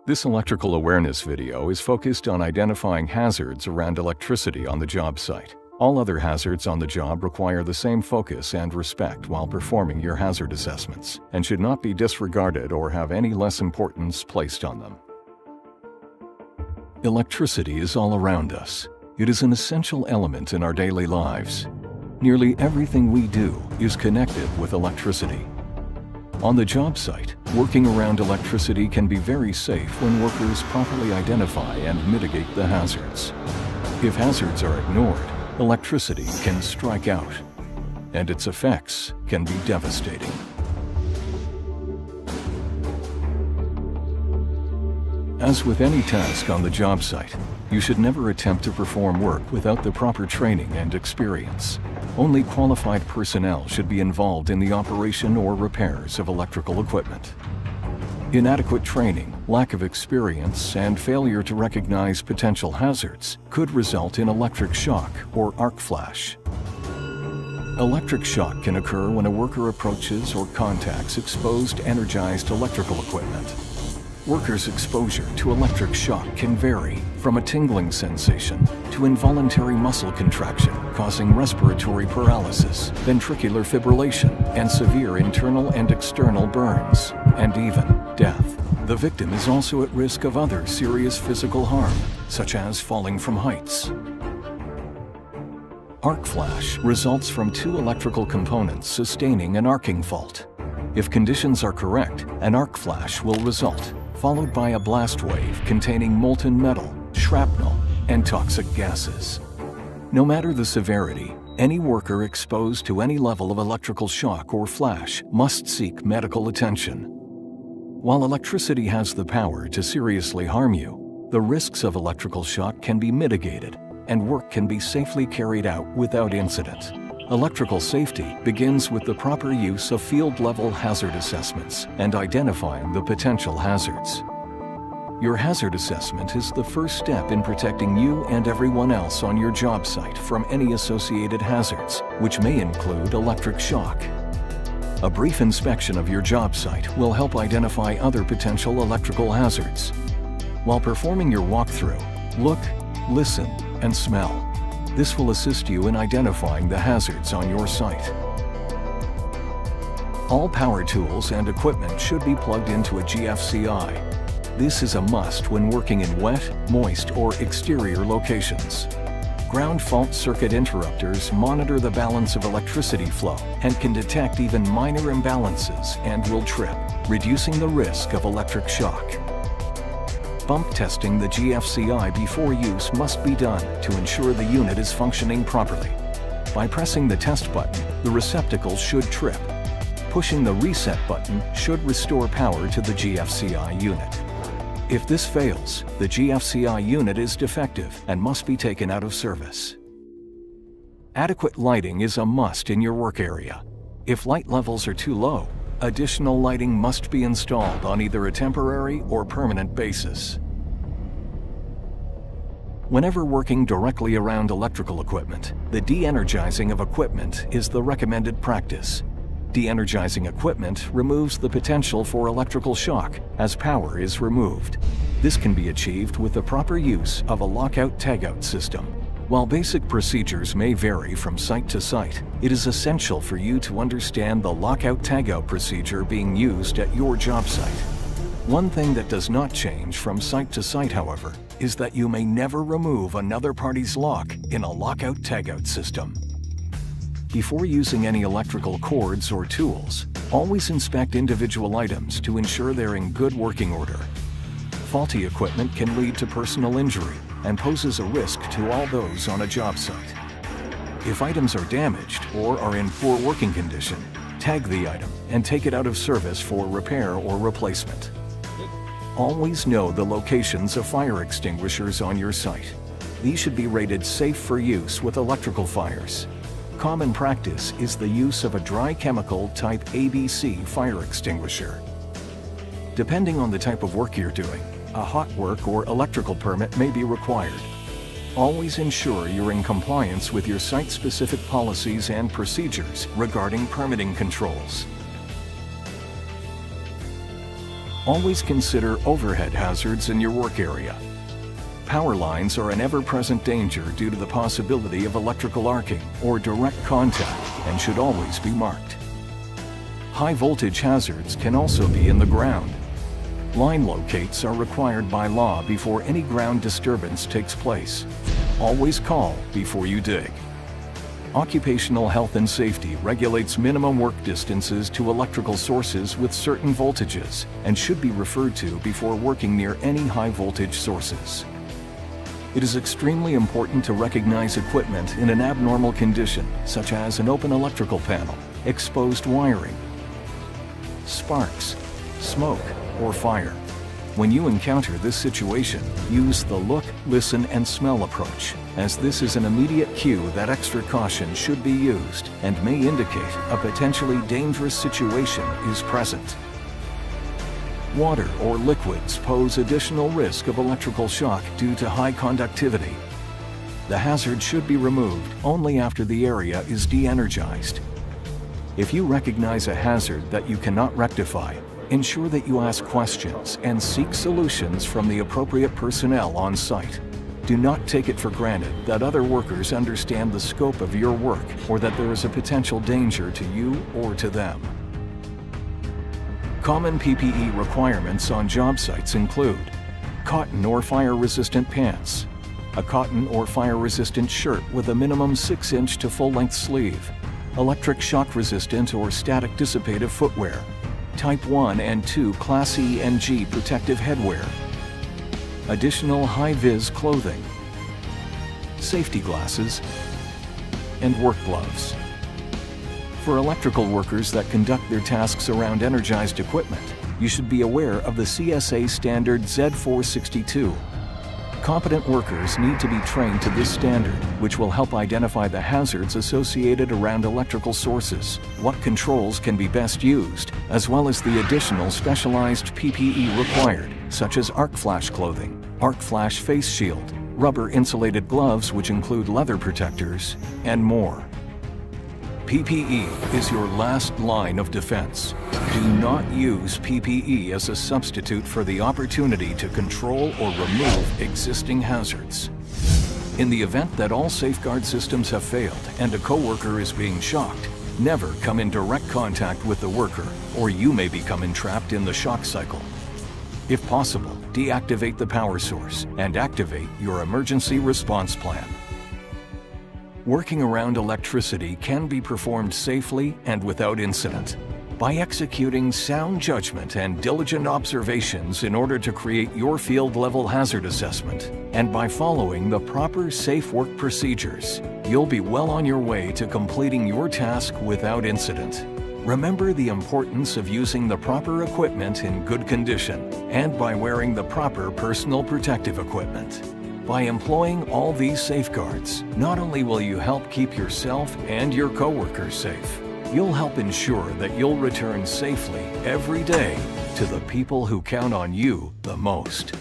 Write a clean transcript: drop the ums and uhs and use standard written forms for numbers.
This electrical awareness video is focused on identifying hazards around electricity on the job site. All other hazards on the job require the same focus and respect while performing your hazard assessments, and should not be disregarded or have any less importance placed on them. Electricity is all around us. It is an essential element in our daily lives. Nearly everything we do is connected with electricity. On the job site, working around electricity can be very safe when workers properly identify and mitigate the hazards. If hazards are ignored, electricity can strike out, and its effects can be devastating. As with any task on the job site, you should never attempt to perform work without the proper training and experience. Only qualified personnel should be involved in the operation or repairs of electrical equipment. Inadequate training, lack of experience, and failure to recognize potential hazards could result in electric shock or arc flash. Electric shock can occur when a worker approaches or contacts exposed energized electrical equipment. Workers' exposure to electric shock can vary from a tingling sensation to involuntary muscle contraction causing respiratory paralysis, ventricular fibrillation, and severe internal and external burns, and even death. The victim is also at risk of other serious physical harm, such as falling from heights. Arc flash results from two electrical components sustaining an arcing fault. If conditions are correct, an arc flash will result, followed by a blast wave containing molten metal, shrapnel, and toxic gases. No matter the severity, any worker exposed to any level of electrical shock or flash must seek medical attention. While electricity has the power to seriously harm you, the risks of electrical shock can be mitigated, and work can be safely carried out without incident. Electrical safety begins with the proper use of field-level hazard assessments and identifying the potential hazards. Your hazard assessment is the first step in protecting you and everyone else on your job site from any associated hazards, which may include electric shock. A brief inspection of your job site will help identify other potential electrical hazards. While performing your walkthrough, look, listen, and smell. This will assist you in identifying the hazards on your site. All power tools and equipment should be plugged into a GFCI. This is a must when working in wet, moist, or exterior locations. Ground fault circuit interrupters monitor the balance of electricity flow and can detect even minor imbalances and will trip, reducing the risk of electric shock. Bump testing the GFCI before use must be done to ensure the unit is functioning properly. By pressing the test button, the receptacle should trip. Pushing the reset button should restore power to the GFCI unit. If this fails, the GFCI unit is defective and must be taken out of service. Adequate lighting is a must in your work area. If light levels are too low, additional lighting must be installed on either a temporary or permanent basis. Whenever working directly around electrical equipment, the de-energizing of equipment is the recommended practice. De-energizing equipment removes the potential for electrical shock as power is removed. This can be achieved with the proper use of a lockout-tagout system. While basic procedures may vary from site to site, it is essential for you to understand the lockout-tagout procedure being used at your job site. One thing that does not change from site to site, however, is that you may never remove another party's lock in a lockout-tagout system. Before using any electrical cords or tools, always inspect individual items to ensure they're in good working order. Faulty equipment can lead to personal injury and poses a risk to all those on a job site. If items are damaged or are in poor working condition, tag the item and take it out of service for repair or replacement. Always know the locations of fire extinguishers on your site. These should be rated safe for use with electrical fires. Common practice is the use of a dry chemical type ABC fire extinguisher. Depending on the type of work you're doing, a hot work or electrical permit may be required. Always ensure you're in compliance with your site-specific policies and procedures regarding permitting controls. Always consider overhead hazards in your work area. Power lines are an ever-present danger due to the possibility of electrical arcing or direct contact and should always be marked. High voltage hazards can also be in the ground. Line locates are required by law before any ground disturbance takes place. Always call before you dig. Occupational health and safety regulates minimum work distances to electrical sources with certain voltages and should be referred to before working near any high voltage sources. It is extremely important to recognize equipment in an abnormal condition, such as an open electrical panel, exposed wiring, sparks, smoke, or fire. When you encounter this situation, use the look, listen, and smell approach, as this is an immediate cue that extra caution should be used and may indicate a potentially dangerous situation is present. Water or liquids pose additional risk of electrical shock due to high conductivity. The hazard should be removed only after the area is de-energized. If you recognize a hazard that you cannot rectify, ensure that you ask questions and seek solutions from the appropriate personnel on site. Do not take it for granted that other workers understand the scope of your work or that there is a potential danger to you or to them. Common PPE requirements on job sites include cotton or fire-resistant pants, a cotton or fire-resistant shirt with a minimum 6-inch to full-length sleeve, electric shock-resistant or static dissipative footwear, Type 1 and 2 Class E and G protective headwear, additional high-vis clothing, safety glasses, and work gloves. For electrical workers that conduct their tasks around energized equipment, you should be aware of the CSA standard Z462. Competent workers need to be trained to this standard, which will help identify the hazards associated around electrical sources, what controls can be best used, as well as the additional specialized PPE required, such as arc flash clothing, arc flash face shield, rubber insulated gloves which include leather protectors, and more. PPE is your last line of defense. Do not use PPE as a substitute for the opportunity to control or remove existing hazards. In the event that all safeguard systems have failed and a coworker is being shocked, never come in direct contact with the worker, or you may become entrapped in the shock cycle. If possible, deactivate the power source and activate your emergency response plan. Working around electricity can be performed safely and without incident by executing sound judgment and diligent observations in order to create your field-level hazard assessment, and by following the proper safe work procedures. You'll be well on your way to completing your task without incident. Remember the importance of using the proper equipment in good condition and by wearing the proper personal protective equipment. By employing all these safeguards, not only will you help keep yourself and your coworkers safe, you'll help ensure that you'll return safely every day to the people who count on you the most.